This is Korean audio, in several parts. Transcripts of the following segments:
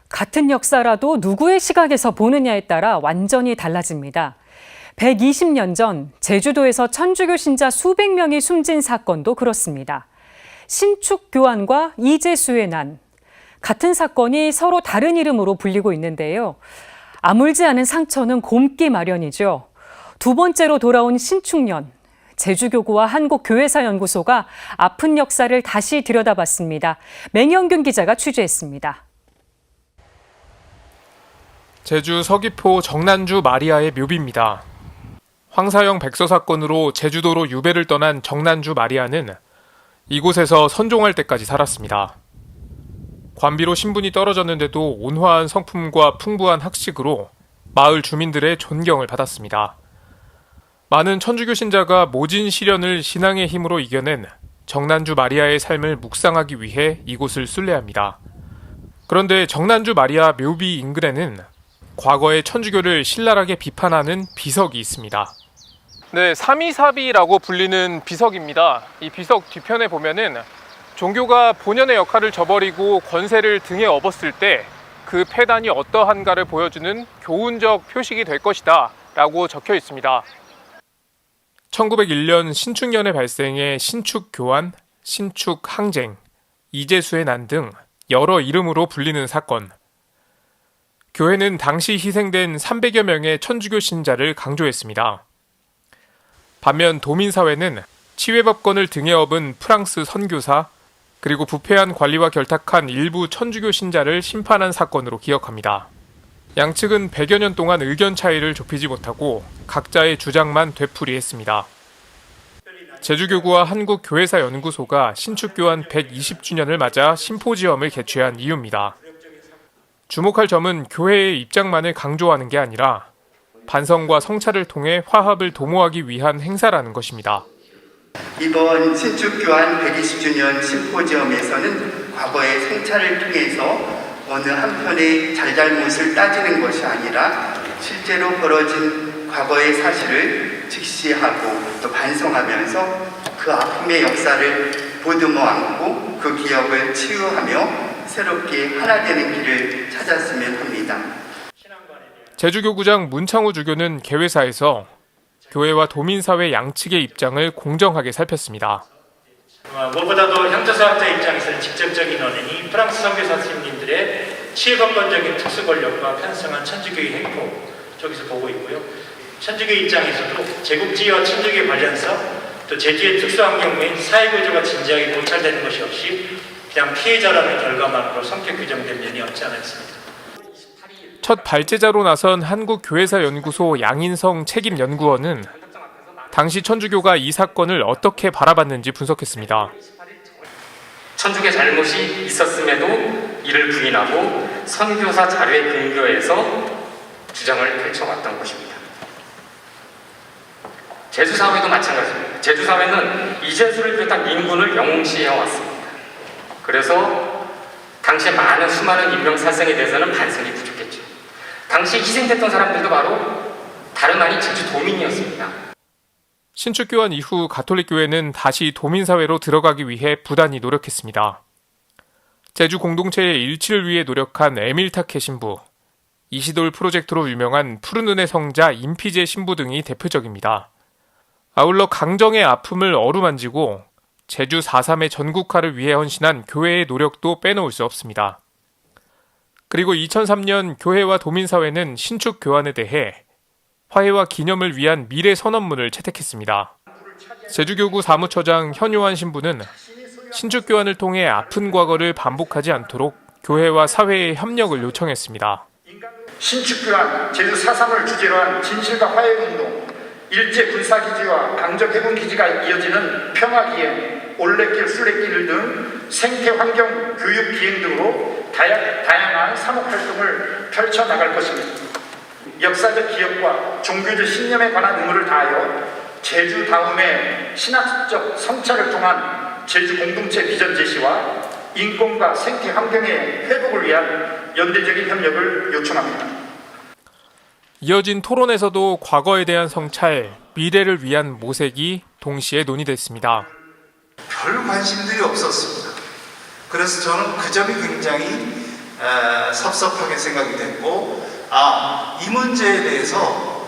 같은 역사라도 누구의 시각에서 보느냐에 따라 완전히 달라집니다. 120년 전 제주도에서 천주교 신자 수백 명이 숨진 사건도 그렇습니다. 신축교환과 이재수의 난. 같은 사건이 서로 다른 이름으로 불리고 있는데요. 아물지 않은 상처는 곰기 마련이죠. 두 번째로 돌아온 신축년. 제주교구와 한국교회사연구소가 아픈 역사를 다시 들여다봤습니다. 맹영균 기자가 취재했습니다. 제주 서귀포 정난주 마리아의 묘비입니다. 황사영 백서 사건으로 제주도로 유배를 떠난 정난주 마리아는 이곳에서 선종할 때까지 살았습니다. 관비로 신분이 떨어졌는데도 온화한 성품과 풍부한 학식으로 마을 주민들의 존경을 받았습니다. 많은 천주교 신자가 모진 시련을 신앙의 힘으로 이겨낸 정난주 마리아의 삶을 묵상하기 위해 이곳을 순례합니다. 그런데 정난주 마리아 묘비 인근에는 과거의 천주교를 신랄하게 비판하는 비석이 있습니다. 네, 삼위사비라고 불리는 비석입니다. 이 비석 뒤편에 보면은 종교가 본연의 역할을 저버리고 권세를 등에 업었을 때 그 패단이 어떠한가를 보여주는 교훈적 표식이 될 것이다 라고 적혀 있습니다. 1901년 신축년에 발생해 신축교환, 신축항쟁, 이재수의 난 등 여러 이름으로 불리는 사건. 교회는 당시 희생된 300여 명의 천주교 신자를 강조했습니다. 반면 도민사회는 치외법권을 등에 업은 프랑스 선교사, 그리고 부패한 관리와 결탁한 일부 천주교 신자를 심판한 사건으로 기억합니다. 양측은 100여 년 동안 의견 차이를 좁히지 못하고 각자의 주장만 되풀이했습니다. 제주교구와 한국교회사연구소가 신축교환 120주년을 맞아 심포지엄을 개최한 이유입니다. 주목할 점은 교회의 입장만을 강조하는 게 아니라 반성과 성찰을 통해 화합을 도모하기 위한 행사라는 것입니다. 이번 신축교환 120주년 심포지엄에서는 과거의 성찰을 통해서 어느 한편의 잘잘못을 따지는 것이 아니라 실제로 벌어진 과거의 사실을 직시하고 또 반성하면서 그 아픔의 역사를 보듬어 안고 그 기억을 치유하며 새롭게 하나 되는 길을 찾았으면 합니다. 제주교구장 문창우 주교는 개회사에서 교회와 도민사회 양측의 입장을 공정하게 살폈습니다. 무엇보다도 형제사학자 입장에서는 직접적인 원인이 프랑스 선교사 스님들의 치외법권적인 특수 권력과 편성한 천주교의 횡포 쪽에서 보고 있고요. 천주교 입장에서도 제국주의와 천주교 관련서 또 제주의 특수환경 및 사회구조가 진지하게 고찰되는 것이 없이 그냥 피해자라는 결과만으로 성격 규정된 면이 없지 않아 있습니다. 첫 발제자로 나선 한국교회사연구소 양인성 책임연구원은 당시 천주교가 이 사건을 어떻게 바라봤는지 분석했습니다. 천주교 잘못이 있었음에도 이를 부인하고 선교사 자료에 근거해서 주장을 펼쳐왔던 것입니다. 제주사회도 마찬가지입니다. 제주사회는 이재수를 비롯한 민군을 영웅시해왔습니다. 그래서 당시에 많은 수많은 인명살생에 대해서는 반성이 부족했죠. 당시 희생됐던 사람들도 바로 다름 아닌 제주도민이었습니다. 신축교환 이후 가톨릭교회는 다시 도민사회로 들어가기 위해 부단히 노력했습니다. 제주 공동체의 일치를 위해 노력한 에밀타케 신부, 이시돌 프로젝트로 유명한 푸른눈의 성자 임피제 신부 등이 대표적입니다. 아울러 강정의 아픔을 어루만지고 제주 4.3의 전국화를 위해 헌신한 교회의 노력도 빼놓을 수 없습니다. 그리고 2003년 교회와 도민사회는 신축교환에 대해 화해와 기념을 위한 미래선언문을 채택했습니다. 제주교구 사무처장 현요한 신부는 신축교환을 통해 아픈 과거를 반복하지 않도록 교회와 사회의 협력을 요청했습니다. 신축교환 제주 4.3을 주제로 한 진실과 화해운동, 일제 군사기지와 강적해군기지가 이어지는 평화기행, 올레길, 순례길 등 생태환경 교육 기행 등으로 다양한 사목활동을 펼쳐나갈 것입니다. 역사적 기억과 종교적 신념에 관한 의무를 다하여 제주다움의 신학적 성찰을 통한 제주 공동체 비전 제시와 인권과 생태환경의 회복을 위한 연대적인 협력을 요청합니다. 이어진 토론에서도 과거에 대한 성찰, 미래를 위한 모색이 동시에 논의됐습니다. 별 관심들이 없었습니다. 그래서 저는 그 점이 굉장히 섭섭하게 생각이 됐고, 이 문제에 대해서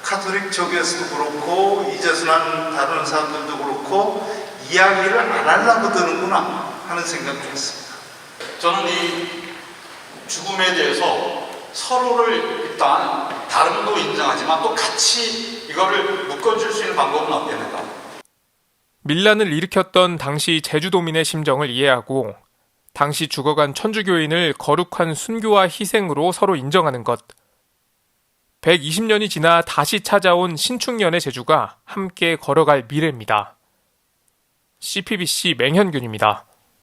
카톨릭 쪽에서도 그렇고 이재순한 다른 사람들도 그렇고 이야기를 안 하려고 드는구나 하는 생각도 했습니다. 저는 이 죽음에 대해서 서로를 일단 다름도 인정하지만 또 같이 이거를 묶어줄 수 있는 방법은 없겠는가. 밀란을 일으켰던 당시 제주도민의 심정을 이해하고 당시 죽어간 천주교인을 거룩한 순교와 희생으로 서로 인정하는 것. 120년이 지나 다시 찾아온 신축년의 제주가 함께 걸어갈 미래입니다. CPBC 맹현균입니다.